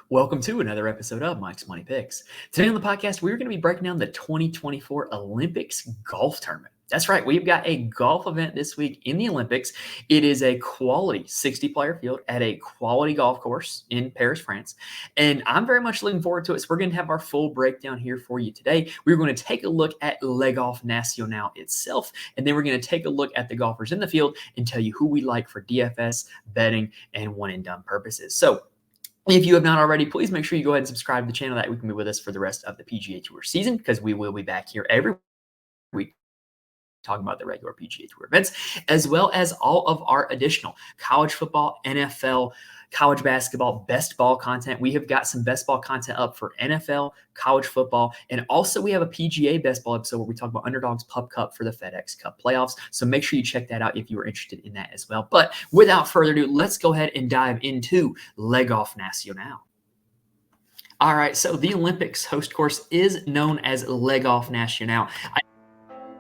Welcome to another episode of Mike's Money Picks. Today on the podcast, we're going to be breaking down the 2024 Olympics golf tournament. That's right, we've got a golf event this week in the Olympics. It is a quality 60-player field at a quality golf course in Paris, France. And I'm very much looking forward to it. So we're going to have our full breakdown here for you today. We're going to take a look at Le Golf National itself, and then we're going to take a look at the golfers in the field and tell you who we like for DFS, betting, and one-and-done purposes. So if you have not already, please make sure you go ahead and subscribe to the channel. That we can be with us for the rest of the PGA Tour season, because we will be back here every week talking about the regular PGA Tour events, as well as all of our additional college football, NFL, college basketball, best ball content. We have got some best ball content up for NFL, college football, and also we have a PGA best ball episode where we talk about Underdogs Pup Cup for the FedEx Cup playoffs. So make sure you check that out if you are interested in that as well. But without further ado, let's go ahead and dive into Le Golf National. All right, so the Olympics host course is known as Le Golf National.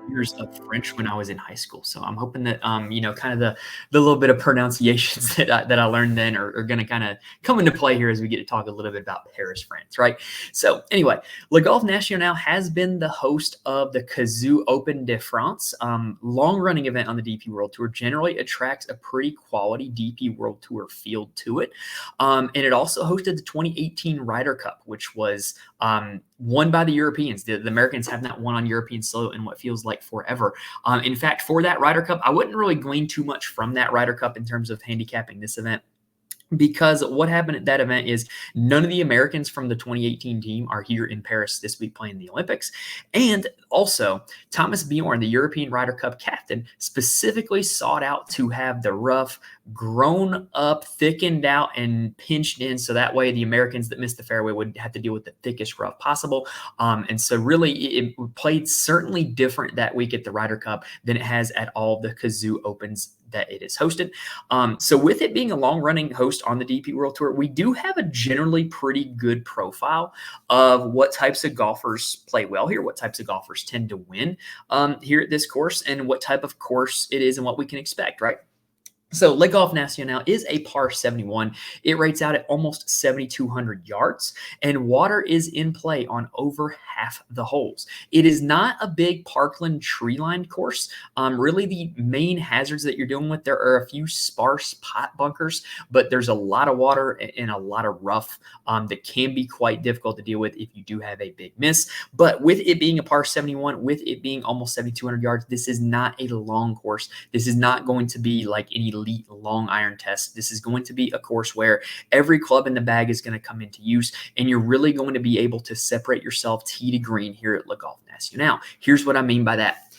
Years of French when I was in high school, so I'm hoping that kind of the little bit of pronunciations that I learned then are going to kind of come into play here as we get to talk a little bit about Paris, France, right? So anyway, Le Golf National has been the host of the Kazoo Open de France, long-running event on the DP World Tour. Generally attracts a pretty quality DP World Tour field to it, and it also hosted the 2018 Ryder Cup, which was won by the Europeans. The Americans have not won on European soil in what feels like forever. In fact, for that Ryder Cup, I wouldn't really glean too much from that Ryder Cup in terms of handicapping this event, because what happened at that event is none of the Americans from the 2018 team are here in Paris this week playing the Olympics. And also, Thomas Bjorn, the European Ryder Cup captain, specifically sought out to have the rough grown up, thickened out, and pinched in, so that way the Americans that missed the fairway would have to deal with the thickest rough possible. And so really it played certainly different that week at the Ryder Cup than it has at all the Kazoo Opens that it is hosted. So with it being a long-running host on the DP World Tour, we do have a generally pretty good profile of what types of golfers play well here, what types of golfers tend to win here at this course, and what type of course it is and what we can expect, right? So Le Golf National is a par 71. It rates out at almost 7,200 yards, and water is in play on over half the holes. It is not a big parkland tree-lined course. Really, the main hazards that you're dealing with, there are a few sparse pot bunkers, but there's a lot of water and a lot of rough that can be quite difficult to deal with if you do have a big miss. But with it being a par 71, with it being almost 7,200 yards, this is not a long course. This is not going to be like any elite long iron test. This is going to be a course where every club in the bag is going to come into use, and you're really going to be able to separate yourself tee to green here at Le Golf National. Here's what I mean by that.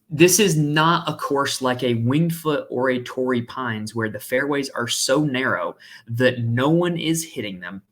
This is not a course like a Winged Foot or a Torrey Pines, where the fairways are so narrow that no one is hitting them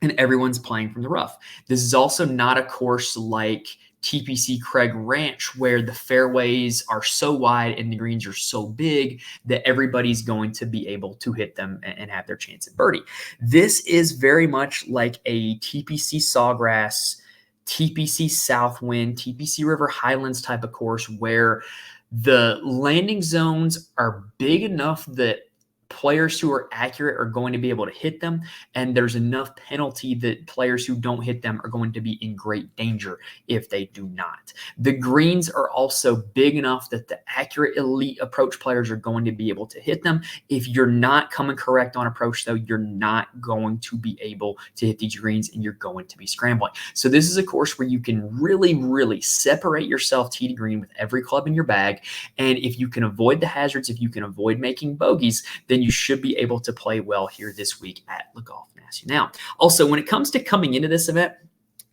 and everyone's playing from the rough. This is also not a course like TPC Craig Ranch, where the fairways are so wide and the greens are so big that everybody's going to be able to hit them and have their chance at birdie. This is very much like a TPC Sawgrass, TPC Southwind, TPC River Highlands type of course, where the landing zones are big enough that players who are accurate are going to be able to hit them, and there's enough penalty that players who don't hit them are going to be in great danger if they do not. The greens are also big enough that the accurate elite approach players are going to be able to hit them. If you're not coming correct on approach, though, you're not going to be able to hit these greens, and you're going to be scrambling. So this is a course where you can really, really separate yourself tee to green with every club in your bag, and if you can avoid the hazards, if you can avoid making bogeys, then you should be able to play well here this week at Le Golf National. Also, when it comes to coming into this event,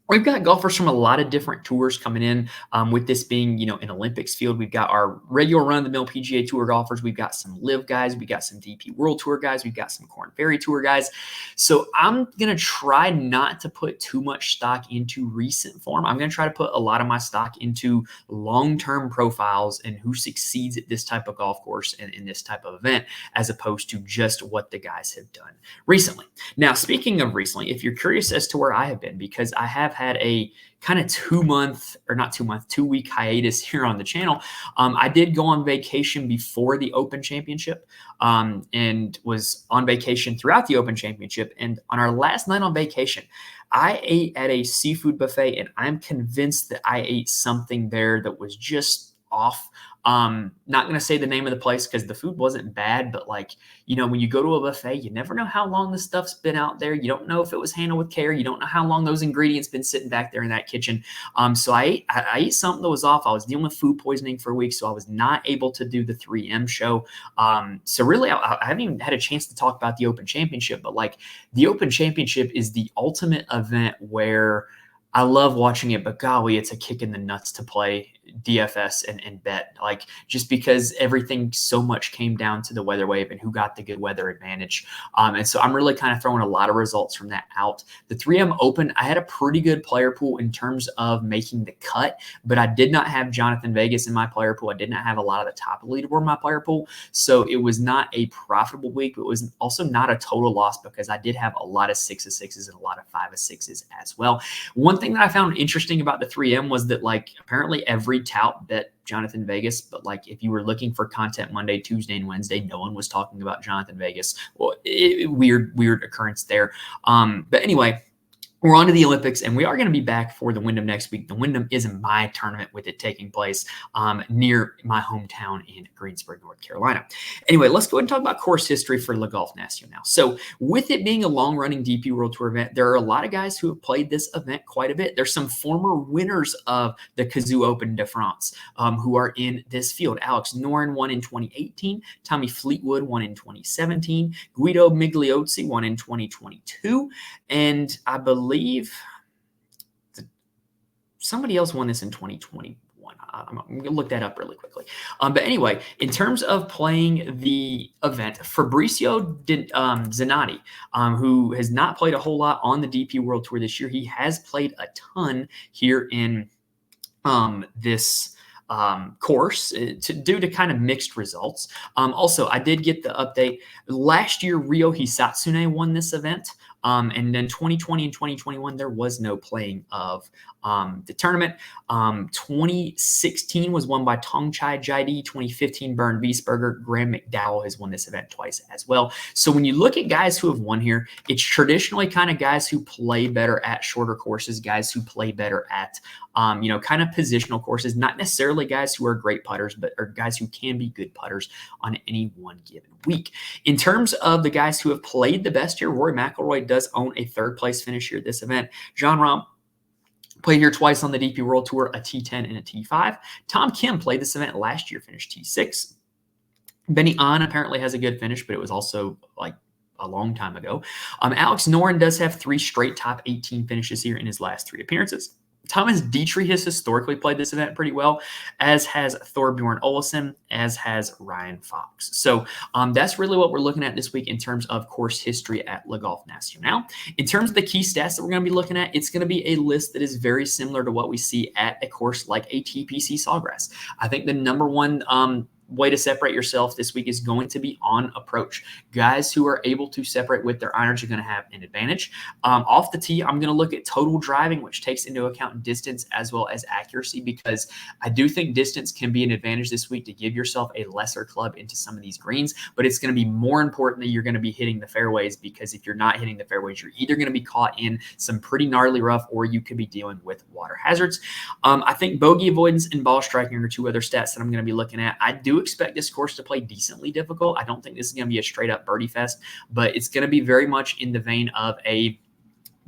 we've got golfers from a lot of different tours coming in. With this being, an Olympics field, we've got our regular run-of-the-mill PGA Tour golfers. We've got some LIV guys. We got some DP World Tour guys. We've got some Korn Ferry Tour guys. So I'm going to try not to put too much stock into recent form. I'm going to try to put a lot of my stock into long-term profiles and who succeeds at this type of golf course and in this type of event, as opposed to just what the guys have done recently. Now, speaking of recently, if you're curious as to where I have been, because I have had a kind of 2-week hiatus here on the channel. I did go on vacation before the Open Championship and was on vacation throughout the Open Championship. And on our last night on vacation, I ate at a seafood buffet, and I'm convinced that I ate something there that was just off. Not going to say the name of the place because the food wasn't bad, but like, when you go to a buffet, you never know how long the stuff's been out there. You don't know if it was handled with care. You don't know how long those ingredients been sitting back there in that kitchen. So I ate something that was off. I was dealing with food poisoning for a week, so I was not able to do the 3M show. So really, I haven't even had a chance to talk about the Open Championship, but like the Open Championship is the ultimate event where I love watching it, but golly, it's a kick in the nuts to play DFS and bet, like just because everything so much came down to the weather wave and who got the good weather advantage. And so I'm really kind of throwing a lot of results from that out. The 3M Open, I had a pretty good player pool in terms of making the cut, but I did not have Jonathan Vegas in my player pool. I did not have a lot of the top of the leaderboard in my player pool. So it was not a profitable week, but it was also not a total loss because I did have a lot of 6 of 6s and a lot of 5 of 6s as well. One thing that I found interesting about the 3M was that like apparently every tout bet Jonathan Vegas, but like if you were looking for content Monday, Tuesday, and Wednesday, no one was talking about Jonathan Vegas. Well, weird occurrence there. But anyway, we're on to the Olympics, and we are going to be back for the Wyndham next week. The Wyndham is my tournament with it taking place near my hometown in Greensburg, North Carolina. Anyway, let's go ahead and talk about course history for Le Golf National. So with it being a long-running DP World Tour event, there are a lot of guys who have played this event quite a bit. There's some former winners of the Kazoo Open de France who are in this field. Alex Noren won in 2018. Tommy Fleetwood won in 2017. Guido Migliozzi won in 2022. And I believe somebody else won this in 2021. I'm going to look that up really quickly. But anyway, in terms of playing the event, Fabrizio Zanotti, who has not played a whole lot on the DP World Tour this year, he has played a ton here in this course due to kind of mixed results. Also, I did get the update. Last year, Ryo Hisatsune won this event. And then 2020 and 2021, there was no playing of the tournament. 2016 was won by Tongchai Jaidi. 2015, Bernd Wiesberger. Graham McDowell has won this event twice as well. So when you look at guys who have won here, it's traditionally kind of guys who play better at shorter courses, guys who play better at kind of positional courses, not necessarily guys who are great putters, but are guys who can be good putters on any one given week. In terms of the guys who have played the best here, Rory McIlroy does own a third place finish here at this event. Jon Rahm played here twice on the DP World Tour, a T10 and a T5. Tom Kim played this event last year, finished T6. Benny An apparently has a good finish, but it was also like a long time ago. Alex Noren does have 3 straight top 18 finishes here in his last 3 appearances. Thomas Dietrich has historically played this event pretty well, as has Thorbjorn Olesen, as has Ryan Fox. So that's really what we're looking at this week in terms of course history at Le Golf National. In terms of the key stats that we're going to be looking at, it's going to be a list that is very similar to what we see at a course like a TPC Sawgrass. I think the number one way to separate yourself this week is going to be on approach. Guys who are able to separate with their irons are going to have an advantage. Off the tee, I'm going to look at total driving, which takes into account distance as well as accuracy, because I do think distance can be an advantage this week to give yourself a lesser club into some of these greens, but it's going to be more important that you're going to be hitting the fairways, because if you're not hitting the fairways, you're either going to be caught in some pretty gnarly rough or you could be dealing with water hazards. I think bogey avoidance and ball striking are 2 other stats that I'm going to be looking at. I do expect this course to play decently difficult. I don't think this is going to be a straight up birdie fest, but it's going to be very much in the vein of a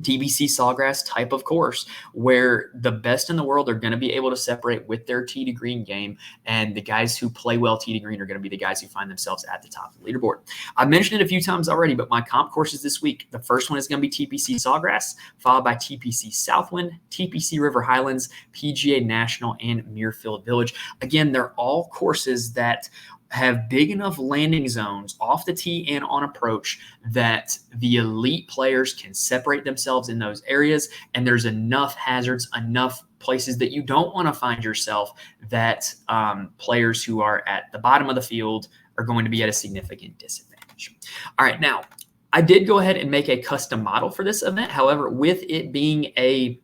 TBC Sawgrass type of course where the best in the world are going to be able to separate with their tee to green game, and the guys who play well tee to green are going to be the guys who find themselves at the top of the leaderboard. I've mentioned it a few times already, but my comp courses this week, the first one is going to be TPC Sawgrass, followed by TPC Southwind, TPC River Highlands, PGA National, and Muirfield Village. Again, they're all courses that have big enough landing zones off the tee and on approach that the elite players can separate themselves in those areas, and there's enough hazards, enough places that you don't want to find yourself that players who are at the bottom of the field are going to be at a significant disadvantage. All right, now I did go ahead and make a custom model for this event. However, with it being a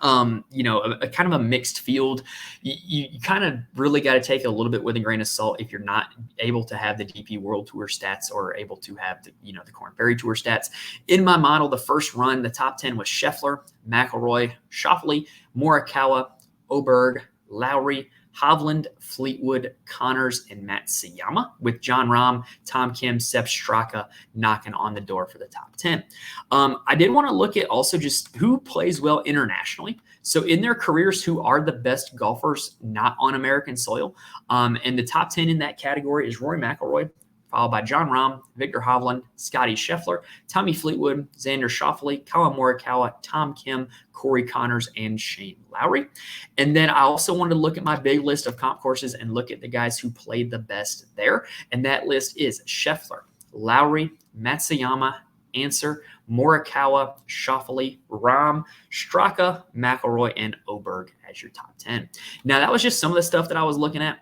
a kind of a mixed field. You kind of really got to take it a little bit with a grain of salt if you're not able to have the DP World Tour stats or able to have the Korn Ferry Tour stats. In my model, the first run, the top 10 was Scheffler, McIlroy, Schauffele, Morikawa, Oberg, Lowry, Hovland, Fleetwood, Connors, and Matsuyama, with Jon Rahm, Tom Kim, Sepp Straka knocking on the door for the top 10. I did want to look at also just who plays well internationally. So in their careers, who are the best golfers not on American soil? And the top 10 in that category is Rory McIlroy, followed by Jon Rahm, Victor Hovland, Scotty Scheffler, Tommy Fleetwood, Xander Schauffele, Collin Morikawa, Tom Kim, Corey Connors, and Shane Lowry. And then I also wanted to look at my big list of comp courses and look at the guys who played the best there. And that list is Scheffler, Lowry, Matsuyama, Answer, Morikawa, Schauffele, Rahm, Straka, McIlroy, and Oberg as your top 10. Now, that was just some of the stuff that I was looking at.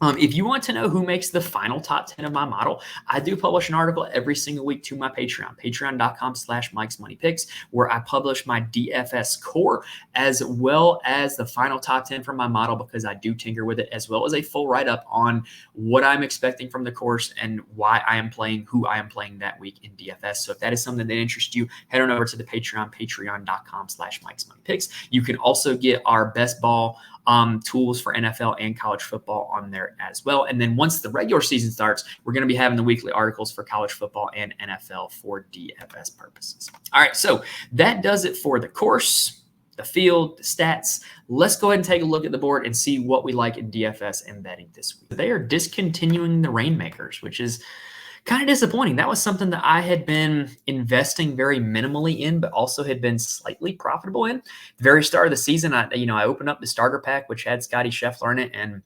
If you want to know who makes the final top 10 of my model, I do publish an article every single week to my Patreon, patreon.com/Mike'sMoneyPicks, where I publish my DFS core as well as the final top 10 from my model, because I do tinker with it, as well as a full write-up on what I'm expecting from the course and why I am playing, who I am playing that week in DFS. So if that is something that interests you, head on over to the Patreon, patreon.com/Mike'sMoneyPicks. You can also get our best ball tools for NFL and college football on there as well. And then once the regular season starts, we're going to be having the weekly articles for college football and NFL for DFS purposes. All right, so that does it for the course, the field, the stats. Let's go ahead and take a look at the board and see what we like in DFS and betting this week. They are discontinuing the Rainmakers, which is kind of disappointing. That was something that I had been investing very minimally in, but also had been slightly profitable in. The very start of the season, I opened up the starter pack, which had Scotty Scheffler in it, and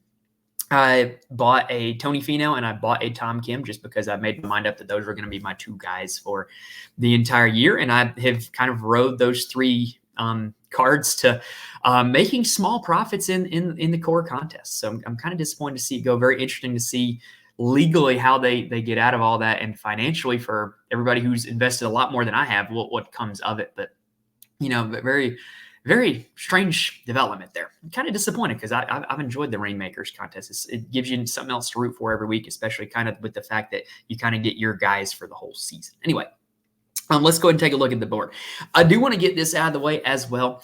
I bought a Tony Finau and I bought a Tom Kim just because I made my mind up that those were going to be my two guys for the entire year. And I have kind of rode those three cards to making small profits in the core contest. So I'm kind of disappointed to see it go. Very interesting to see legally how they get out of all that, and financially for everybody who's invested a lot more than I have, what comes of it. But very, very strange development there. I'm kind of disappointed because I've enjoyed the Rainmakers contest. It gives you something else to root for every week, especially kind of with the fact that you kind of get your guys for the whole season. Anyway, let's go ahead and take a look at the board. I do want to get this out of the way as well.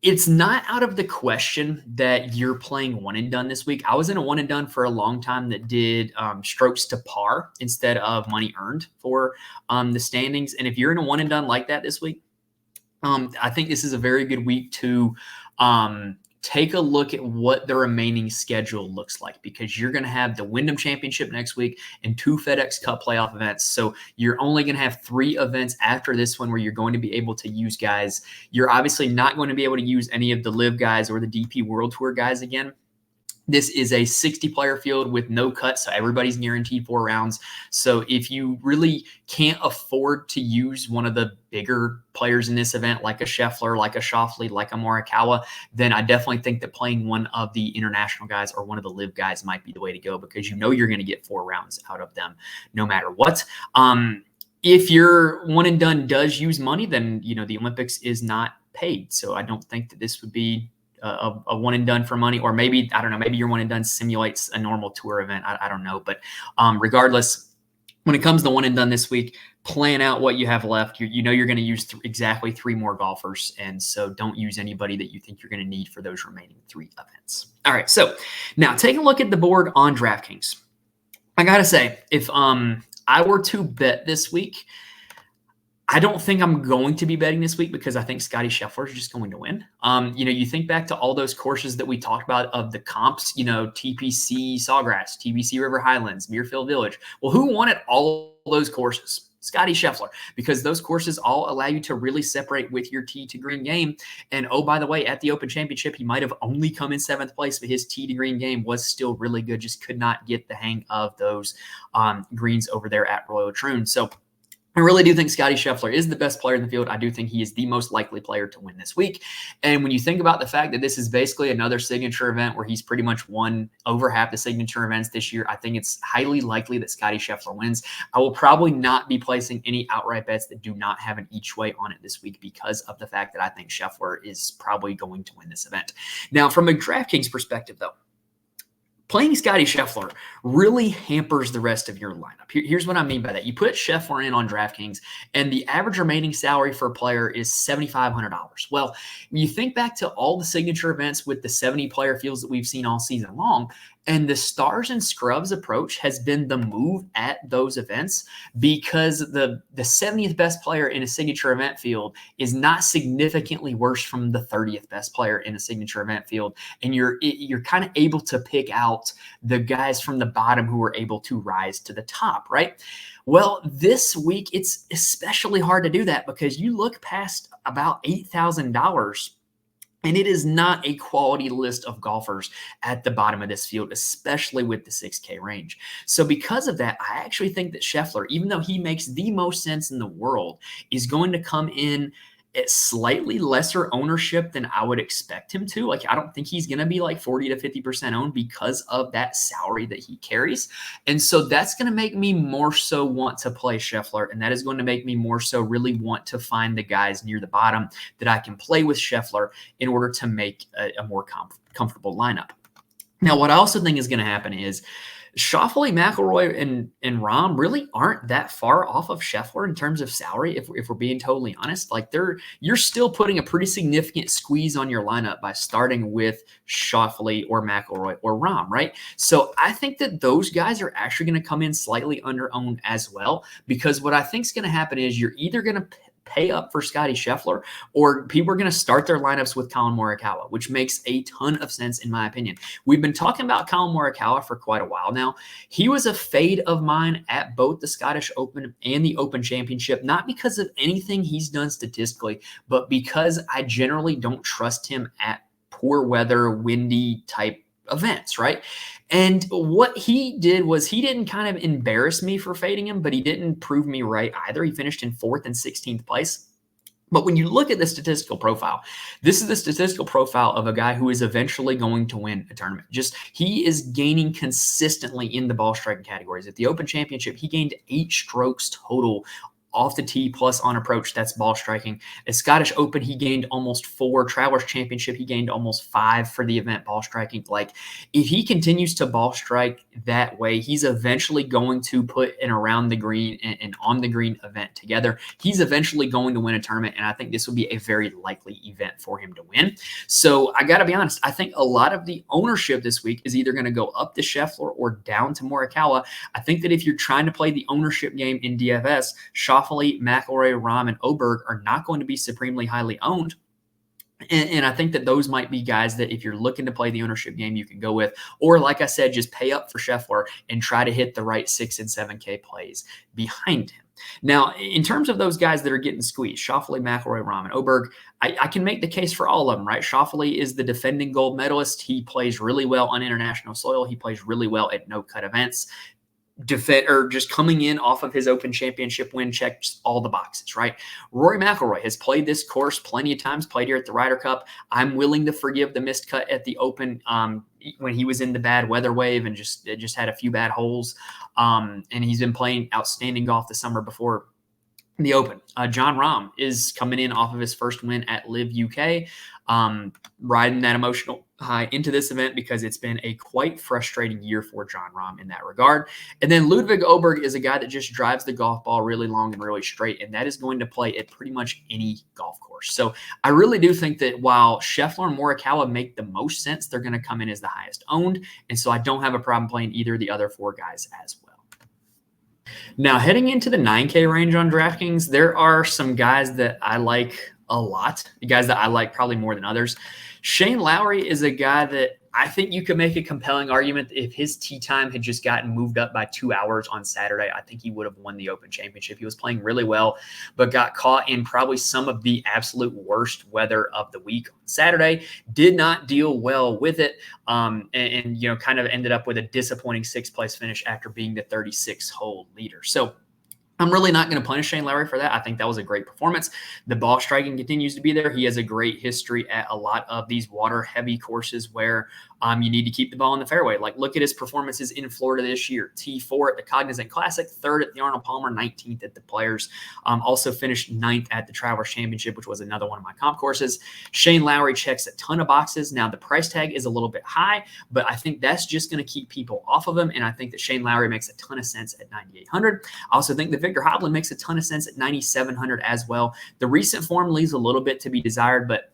It's not out of the question that you're playing one and done this week. I was in a one and done for a long time that did strokes to par instead of money earned for the standings. And if you're in a one and done like that this week, I think this is a very good week to take a look at what the remaining schedule looks like, because you're going to have the Wyndham Championship next week and 2 FedEx Cup playoff events. So you're only going to have 3 events after this one where you're going to be able to use guys. You're obviously not going to be able to use any of the Live guys or the DP World Tour guys again. This is a 60-player field with no cut, so everybody's guaranteed 4 rounds. So if you really can't afford to use one of the bigger players in this event, like a Scheffler, like a Schauffele, like a Morikawa, then I definitely think that playing one of the international guys or one of the Live guys might be the way to go, because you're going to get 4 rounds out of them no matter what. If your one and done does use money, then the Olympics is not paid. So I don't think that this would be a one and done for money, or maybe, I don't know, maybe your one and done simulates a normal tour event. I don't know. But regardless, when it comes to one and done this week, plan out what you have left. You're going to use exactly 3 more golfers. And so don't use anybody that you think you're going to need for those remaining 3 events. All right. So now taking a look at the board on DraftKings, I got to say, if I were to bet this week, I don't think I'm going to be betting this week because I think Scotty Scheffler is just going to win. You think back to all those courses that we talked about of the comps, TPC Sawgrass, TPC River Highlands, Muirfield Village. Well, who won at all those courses? Scotty Scheffler, because those courses all allow you to really separate with your tee to green game. And oh, by the way, at the Open Championship, he might have only come in 7th place, but his tee to green game was still really good. Just could not get the hang of those greens over there at Royal Troon. So I really do think Scottie Scheffler is the best player in the field. I do think he is the most likely player to win this week. And when you think about the fact that this is basically another signature event where he's pretty much won over half the signature events this year, I think it's highly likely that Scottie Scheffler wins. I will probably not be placing any outright bets that do not have an each way on it this week because of the fact that I think Scheffler is probably going to win this event. Now, from a DraftKings perspective, though, playing Scottie Scheffler really hampers the rest of your lineup. Here's what I mean by that. You put Scheffler in on DraftKings, and the average remaining salary for a player is $7,500. Well, when you think back to all the signature events with the 70-player fields that we've seen all season long, and the stars and scrubs approach has been the move at those events because the 70th best player in a signature event field is not significantly worse from the 30th best player in a signature event field. And you're kind of able to pick out the guys from the bottom who are able to rise to the top, right? Well, this week, it's especially hard to do that because you look past about $8,000 and it is not a quality list of golfers at the bottom of this field, especially with the 6K range. So because of that, I actually think that Scheffler, even though he makes the most sense in the world, is going to come in at slightly lesser ownership than I would expect him to. Like, I don't think he's going to be like 40 to 50% owned because of that salary that he carries. And so that's going to make me more so want to play Scheffler. And that is going to make me more so really want to find the guys near the bottom that I can play with Scheffler in order to make a more comfortable lineup. Now, what I also think is going to happen is Schauffele, McIlroy, and Rahm really aren't that far off of Scheffler in terms of salary. If we're being totally honest, like you're still putting a pretty significant squeeze on your lineup by starting with Schauffele or McIlroy or Rahm, right? So I think that those guys are actually going to come in slightly under-owned as well, because what I think is going to happen is you're either going to pay up for Scottie Scheffler, or people are going to start their lineups with Collin Morikawa, which makes a ton of sense in my opinion. We've been talking about Collin Morikawa for quite a while now. He was a fade of mine at both the Scottish Open and the Open Championship, not because of anything he's done statistically, but because I generally don't trust him at poor weather, windy type events, right? And what he did was he didn't kind of embarrass me for fading him, but he didn't prove me right either. He finished in 4th and 16th place. But when you look at the statistical profile, this is the statistical profile of a guy who is eventually going to win a tournament. Just he is gaining consistently in the ball striking categories. At the Open Championship, he gained 8 strokes total off the tee plus on approach. That's ball striking. At Scottish Open, he gained almost 4. Travelers Championship, he gained almost 5 for the event ball striking. Like, if he continues to ball strike that way, he's eventually going to put an around the green and on the green event together. He's eventually going to win a tournament, and I think this will be a very likely event for him to win. So I got to be honest, I think a lot of the ownership this week is either going to go up to Scheffler or down to Morikawa. I think that if you're trying to play the ownership game in DFS, Schauffele, McIlroy, Rahm, and Oberg are not going to be supremely highly owned. And I think that those might be guys that if you're looking to play the ownership game, you can go with. Or like I said, just pay up for Scheffler and try to hit the right 6 and 7K plays behind him. Now, in terms of those guys that are getting squeezed, Schauffele, McIlroy, Rahm, and Oberg, I can make the case for all of them, right? Schauffele is the defending gold medalist. He plays really well on international soil. He plays really well at no-cut events. Just coming in off of his Open Championship win checks all the boxes, right? Rory McIlroy has played this course plenty of times, played here at the Ryder Cup. I'm willing to forgive the missed cut at the Open when he was in the bad weather wave and just had a few bad holes. And he's been playing outstanding golf the summer before the Open. Jon Rahm is coming in off of his first win at Live UK, riding that emotional high into this event because it's been a quite frustrating year for Jon Rahm in that regard. And then Ludwig Oberg is a guy that just drives the golf ball really long and really straight, and that is going to play at pretty much any golf course. So I really do think that while Scheffler and Morikawa make the most sense, they're going to come in as the highest owned, and so I don't have a problem playing either of the other 4 guys as well. Now, heading into the 9K range on DraftKings, there are some guys that I like a lot, the guys that I like probably more than others. Shane Lowry is a guy that I think you could make a compelling argument if his tee time had just gotten moved up by 2 hours on Saturday. I think he would have won the Open Championship. He was playing really well, but got caught in probably some of the absolute worst weather of the week on Saturday. Did not deal well with it, and kind of ended up with a disappointing 6th place finish after being the 36 hole leader. So I'm really not going to punish Shane Lowry for that. I think that was a great performance. The ball striking continues to be there. He has a great history at a lot of these water-heavy courses where you need to keep the ball in the fairway. Like, look at his performances in Florida this year. T4 at the Cognizant Classic, 3rd at the Arnold Palmer, 19th at the Players. Also finished 9th at the Travelers Championship, which was another one of my comp courses. Shane Lowry checks a ton of boxes. Now, the price tag is a little bit high, but I think that's just going to keep people off of him, and I think that Shane Lowry makes a ton of sense at 9,800. I also think that Victor Hovland makes a ton of sense at 9,700 as well. The recent form leaves a little bit to be desired, but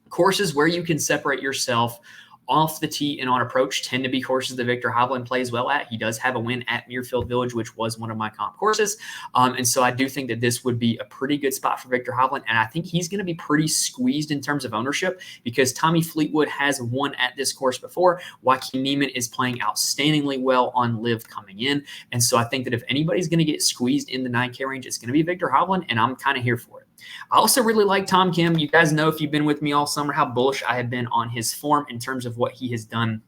courses where you can separate yourself off the tee and on approach tend to be courses that Victor Hovland plays well at. He does have a win at Muirfield Village, which was one of my comp courses. And so I do think that this would be a pretty good spot for Victor Hovland. And I think he's going to be pretty squeezed in terms of ownership because Tommy Fleetwood has won at this course before. Joaquin Niemann is playing outstandingly well on LIV coming in. And so I think that if anybody's going to get squeezed in the 9K range, it's going to be Victor Hovland, and I'm kind of here for it. I also really like Tom Kim. You guys know, if you've been with me all summer, how bullish I have been on his form in terms of what he has done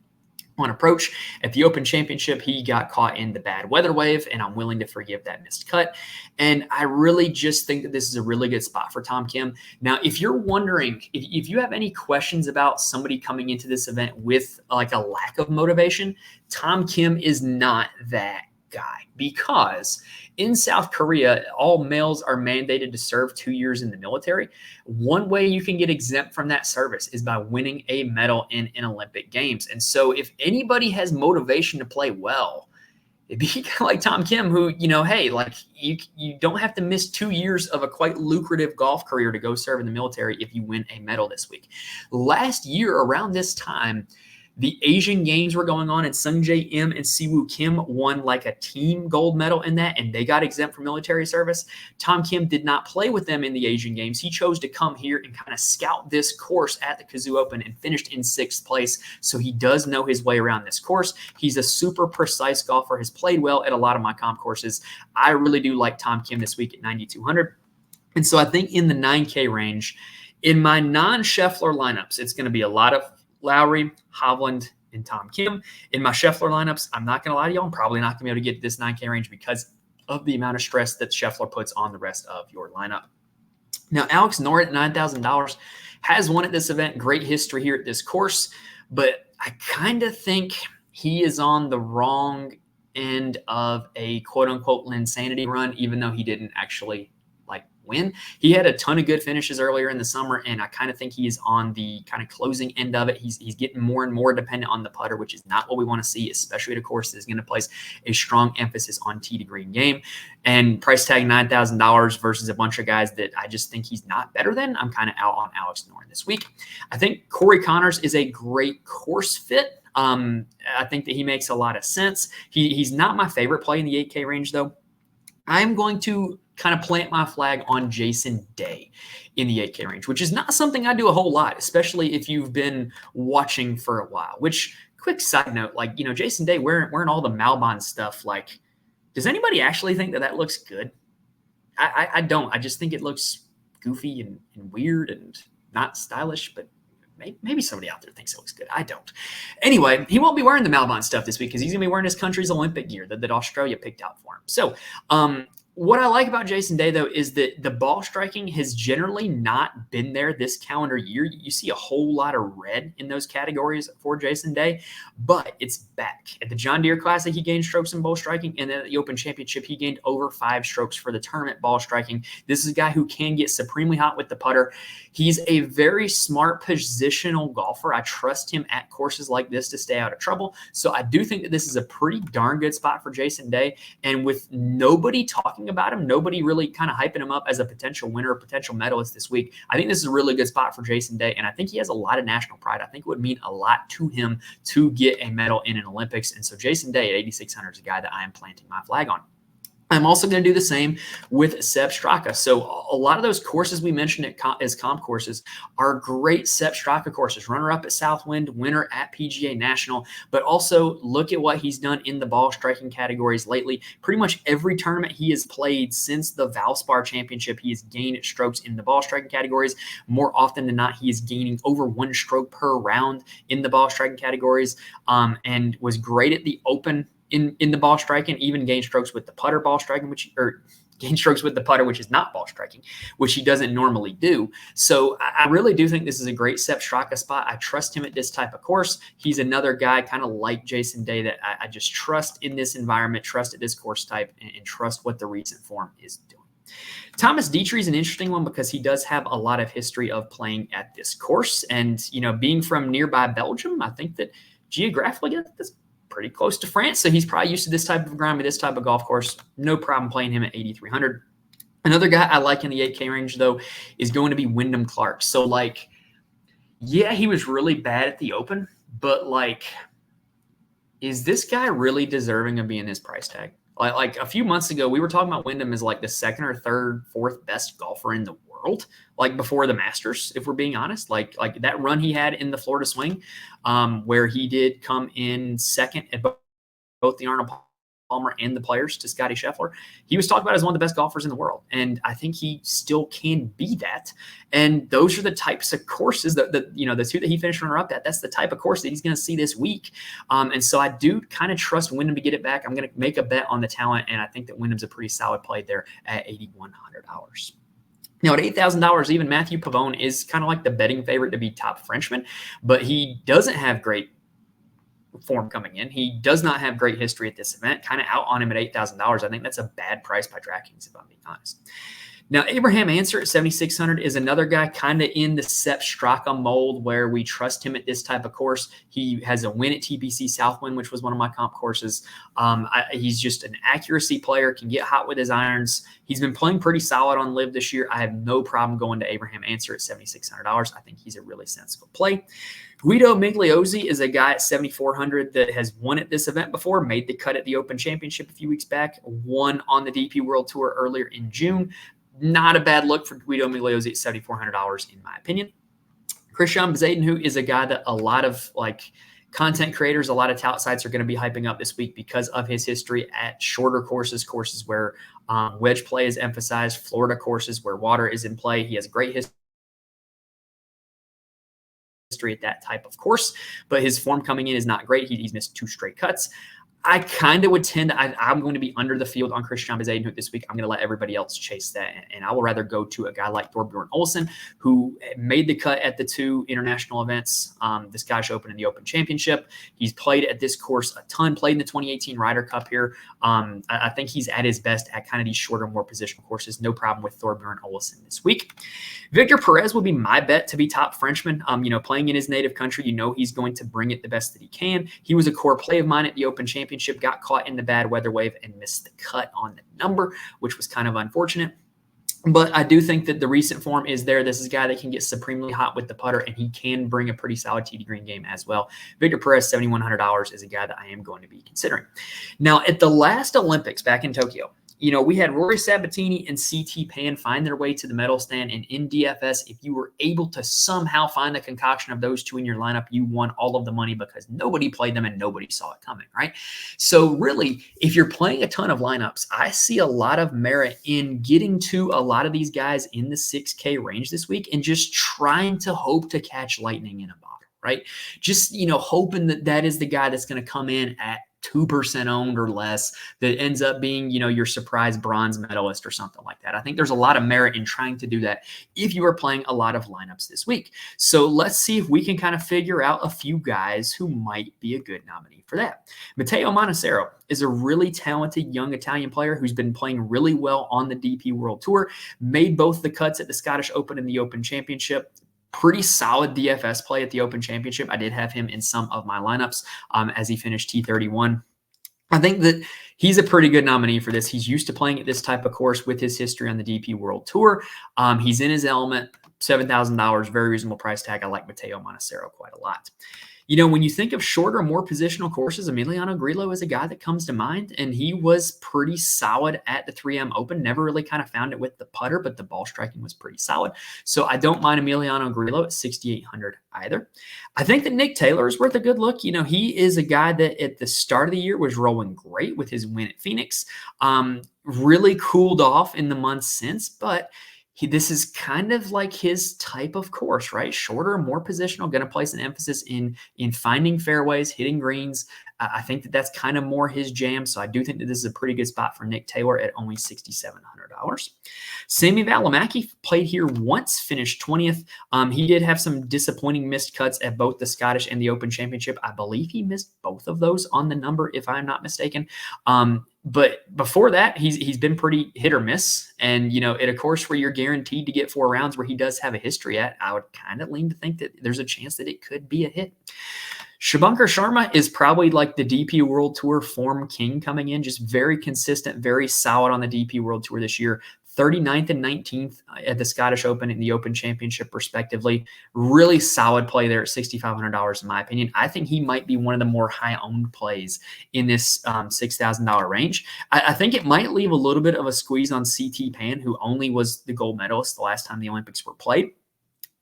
on approach. At the Open Championship, he got caught in the bad weather wave, and I'm willing to forgive that missed cut. And I really just think that this is a really good spot for Tom Kim. Now, if you're wondering, if you have any questions about somebody coming into this event with like a lack of motivation, Tom Kim is not that guy, because in South Korea, all males are mandated to serve 2 years in the military. One way you can get exempt from that service is by winning a medal in an Olympic Games. And so if anybody has motivation to play well, it'd be kind of like Tom Kim, who, hey, like you don't have to miss 2 years of a quite lucrative golf career to go serve in the military if you win a medal this week. Last year, around this time, the Asian Games were going on, and Sung Jae Im and Siwoo Kim won like a team gold medal in that, and they got exempt from military service. Tom Kim did not play with them in the Asian Games. He chose to come here and kind of scout this course at the Kazoo Open and finished in 6th place, so he does know his way around this course. He's a super precise golfer, has played well at a lot of my comp courses. I really do like Tom Kim this week at 9,200. And so I think in the 9K range, in my non-Scheffler lineups, it's going to be a lot of Lowry, Hovland, and Tom Kim. In my Scheffler lineups, I'm not going to lie to y'all, I'm probably not going to be able to get to this 9K range because of the amount of stress that Scheffler puts on the rest of your lineup. Now, Alex Noren at $9,000 has won at this event. Great history here at this course, but I kind of think he is on the wrong end of a quote-unquote Linsanity run, even though he didn't actually win. He had a ton of good finishes earlier in the summer, and I kind of think he is on the kind of closing end of it. He's getting more and more dependent on the putter, which is not what we want to see, especially at a course that is going to place a strong emphasis on tee to green game. And price tag $9,000 versus a bunch of guys that I just think he's not better than. I'm kind of out on Alex Noren this week. I think Corey Connors is a great course fit. I think that he makes a lot of sense. He's not my favorite play in the 8K range, though. I'm going to kind of plant my flag on Jason Day in the 8K range, which is not something I do a whole lot, especially if you've been watching for a while. Which, quick side note, Jason Day wearing all the Malbon stuff, does anybody actually think that looks good? I don't. I just think it looks goofy and weird and not stylish, but maybe somebody out there thinks it looks good. I don't. Anyway, he won't be wearing the Malbon stuff this week because he's going to be wearing his country's Olympic gear that Australia picked out for him. So, what I like about Jason Day, though, is that the ball striking has generally not been there this calendar year. You see a whole lot of red in those categories for Jason Day, but it's back. At the John Deere Classic, he gained strokes in ball striking, and then at the Open Championship, he gained over 5 strokes for the tournament ball striking. This is a guy who can get supremely hot with the putter. He's a very smart positional golfer. I trust him at courses like this to stay out of trouble. So I do think that this is a pretty darn good spot for Jason Day. And with nobody talking about him, nobody really kind of hyping him up as a potential winner or potential medalist this week, I think this is a really good spot for Jason Day. And I think he has a lot of national pride. I think it would mean a lot to him to get a medal in an Olympics. And so Jason Day at 8,600 is a guy that I am planting my flag on. I'm also going to do the same with Sepp Straka. So a lot of those courses we mentioned as comp courses are great Sepp Straka courses. Runner-up at Southwind, winner at PGA National, but also look at what he's done in the ball striking categories lately. Pretty much every tournament he has played since the Valspar Championship, he has gained strokes in the ball striking categories. More often than not, he is gaining over 1 stroke per round in the ball striking categories, and was great at the Open in the ball striking, even gained strokes with the putter ball striking, gain strokes with the putter, which is not ball striking, which he doesn't normally do. So I really do think this is a great Sepp Straka spot. I trust him at this type of course. He's another guy kind of like Jason Day that I just trust in this environment, trust at this course type, and trust what the recent form is doing. Thomas Dietrich is an interesting one because he does have a lot of history of playing at this course. And, being from nearby Belgium, I think that geographically that's pretty close to France. So he's probably used to this type of ground, this type of golf course. No problem playing him at 8,300. Another guy I like in the 8K range, though, is going to be Wyndham Clark. So, yeah, he was really bad at the Open, but, is this guy really deserving of being this price tag? Like a few months ago, we were talking about Wyndham as the second or third, fourth best golfer in the world, before the Masters, if we're being honest. Like that run he had in the Florida Swing, where he did come in second at both the Arnold Palmer and the Players to Scotty Scheffler. He was talked about as one of the best golfers in the world, and I think he still can be that. And those are the types of courses that the two that he finished runner-up at. That's the type of course that he's going to see this week. And so I do kind of trust Wyndham to get it back. I'm going to make a bet on the talent, and I think that Wyndham's a pretty solid play there at $8,100. Now, at $8,000, even Matthew Pavone is kind of like the betting favorite to be top Frenchman, but he doesn't have great form coming in. He does not have great history at this event. Kind of out on him at $8,000. I think that's a bad price by DraftKings, if I'm being honest. Now, Abraham Answer at 7,600 is another guy kind of in the Sepp Straka mold where we trust him at this type of course. He has a win at TPC Southwind, which was one of my comp courses. He's just an accuracy player, can get hot with his irons. He's been playing pretty solid on LIV this year. I have no problem going to Abraham Answer at $7,600. I think he's a really sensible play. Guido Migliozzi is a guy at 7,400 that has won at this event before, made the cut at the Open Championship a few weeks back, won on the DP World Tour earlier in June. Not a bad look for Guido Migliozzi at $7,400, in my opinion. Christian Bezuidenhout is a guy that a lot of content creators, a lot of tout sites are going to be hyping up this week because of his history at shorter courses where wedge play is emphasized, Florida courses where water is in play. He has a great history at that type of course, but his form coming in is not great. He's missed 2 straight cuts. I kind of would tend to, I'm going to be under the field on Christian Bezuidenhout this week. I'm going to let everybody else chase that. And I will rather go to a guy like Thorbjorn Olesen, who made the cut at the 2 international events, the Scottish Open and the Open Championship. He's played at this course a ton, played in the 2018 Ryder Cup here. I think he's at his best at kind of these shorter, more positional courses. No problem with Thorbjorn Olesen this week. Victor Perez will be my bet to be top Frenchman. Playing in his native country, he's going to bring it the best that he can. He was a core play of mine at the Open Championship, got caught in the bad weather wave and missed the cut on the number, which was kind of unfortunate. But I do think that the recent form is there. This is a guy that can get supremely hot with the putter, and he can bring a pretty solid TD Green game as well. Victor Perez, $7,100, is a guy that I am going to be considering. Now, at the last Olympics back in Tokyo, we had Rory Sabatini and CT Pan find their way to the medal stand. And in DFS, if you were able to somehow find the concoction of those two in your lineup, you won all of the money because nobody played them and nobody saw it coming, right? So really, if you're playing a ton of lineups, I see a lot of merit in getting to a lot of these guys in the 6K range this week and just trying to hope to catch lightning in a bottle, right? Just, hoping that is the guy that's going to come in at 2% owned or less that ends up being, your surprise bronze medalist or something like that. I think there's a lot of merit in trying to do that if you are playing a lot of lineups this week. So let's see if we can kind of figure out a few guys who might be a good nominee for that. Matteo Monacero is a really talented young Italian player who's been playing really well on the DP World Tour, made both the cuts at the Scottish Open and the Open Championship. Pretty solid DFS play at the Open Championship. I did have him in some of my lineups as he finished T31. I think that he's a pretty good nominee for this. He's used to playing at this type of course with his history on the DP World Tour. He's in his element, $7,000, very reasonable price tag. I like Matteo Monacero quite a lot. When you think of shorter, more positional courses, Emiliano Grillo is a guy that comes to mind, and he was pretty solid at the 3M Open. Never really kind of found it with the putter, but the ball striking was pretty solid. So I don't mind Emiliano Grillo at 6,800 either. I think that Nick Taylor is worth a good look. He is a guy that at the start of the year was rolling great with his win at Phoenix. Really cooled off in the months since, but this is kind of like his type of course, right? Shorter, more positional, going to place an emphasis in finding fairways, hitting greens. I think that that's kind of more his jam. So I do think that this is a pretty good spot for Nick Taylor at only $6,700. Sami Valimaki played here once, finished 20th. He did have some disappointing missed cuts at both the Scottish and the Open Championship. I believe he missed both of those on the number, if I'm not mistaken. But before that, he's been pretty hit or miss. And, at a course where you're guaranteed to get 4 rounds where he does have a history at, I would kind of lean to think that there's a chance that it could be a hit. Shubhankar Sharma is probably like the DP World Tour form king coming in, just very consistent, very solid on the DP World Tour this year. 39th and 19th at the Scottish Open and the Open Championship, respectively. Really solid play there at $6,500, in my opinion. I think he might be one of the more high-owned plays in this $6,000 range. I think it might leave a little bit of a squeeze on CT Pan, who only was the gold medalist the last time the Olympics were played.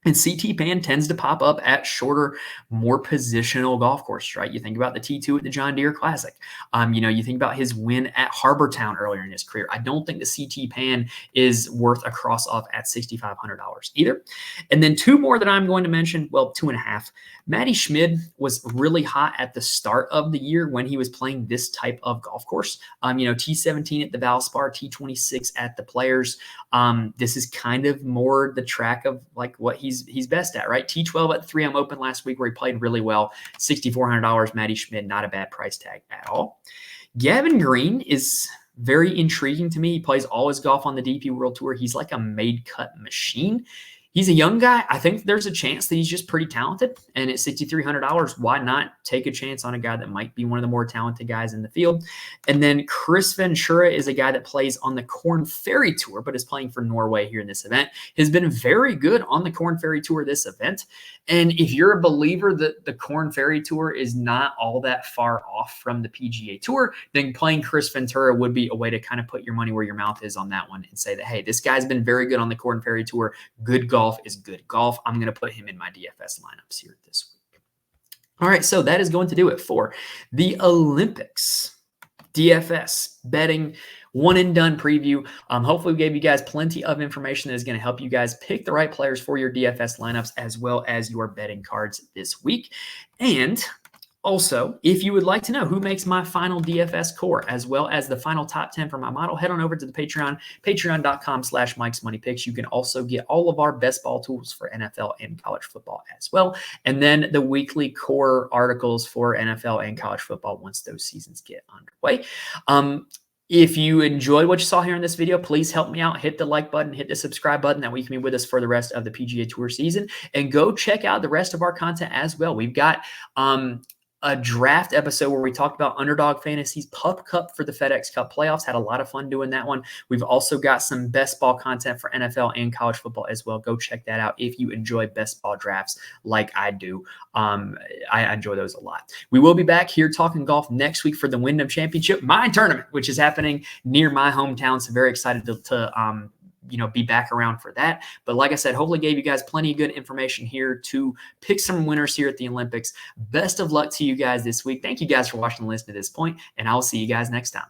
And CT Pan tends to pop up at shorter, more positional golf courses, right? You think about the T2 at the John Deere Classic. You think about his win at Harbour Town earlier in his career. I don't think the CT Pan is worth a cross-off at $6,500 either. And then 2 more that I'm going to mention, well, 2.5. Matty Schmid was really hot at the start of the year when he was playing this type of golf course. T17 at the Valspar, T26 at the Players. This is kind of more the track of like what he's best at, right? T12 at the 3M Open last week where he played really well. $6,400, Matty Schmid, not a bad price tag at all. Gavin Green is very intriguing to me. He plays all his golf on the DP World Tour. He's like a made cut machine. He's a young guy. I think there's a chance that he's just pretty talented. And at $6,300, why not take a chance on a guy that might be one of the more talented guys in the field? And then Chris Ventura is a guy that plays on the Corn Ferry Tour, but is playing for Norway here in this event. Has been very good on the Corn Ferry Tour this event. And if you're a believer that the Corn Ferry Tour is not all that far off from the PGA Tour, then playing Chris Ventura would be a way to kind of put your money where your mouth is on that one and say that, hey, this guy's been very good on the Corn Ferry Tour. Good golf is good golf. I'm going to put him in my DFS lineups here this week. All right, so that is going to do it for the Olympics DFS betting one and done preview. Hopefully we gave you guys plenty of information that is going to help you guys pick the right players for your DFS lineups as well as your betting cards this week. And also, if you would like to know who makes my final DFS core, as well as the final top 10 for my model, head on over to the Patreon, patreon.com/Mike'sMoneyPicks. You can also get all of our best ball tools for NFL and college football as well. And then the weekly core articles for NFL and college football once those seasons get underway. If you enjoyed what you saw here in this video, please help me out. Hit the like button, hit the subscribe button. That way you can be with us for the rest of the PGA Tour season. And go check out the rest of our content as well. We've got a draft episode where we talked about underdog fantasies, Pup Cup for the FedEx Cup playoffs. Had a lot of fun doing that one. We've also got some best ball content for NFL and college football as well. Go check that out if you enjoy best ball drafts like I do. I enjoy those a lot. We will be back here talking golf next week for the Wyndham Championship, my tournament, which is happening near my hometown. So very excited to be back around for that. But like I said, hopefully gave you guys plenty of good information here to pick some winners here at the Olympics. Best of luck to you guys this week. Thank you guys for watching and listening to this point, and I'll see you guys next time.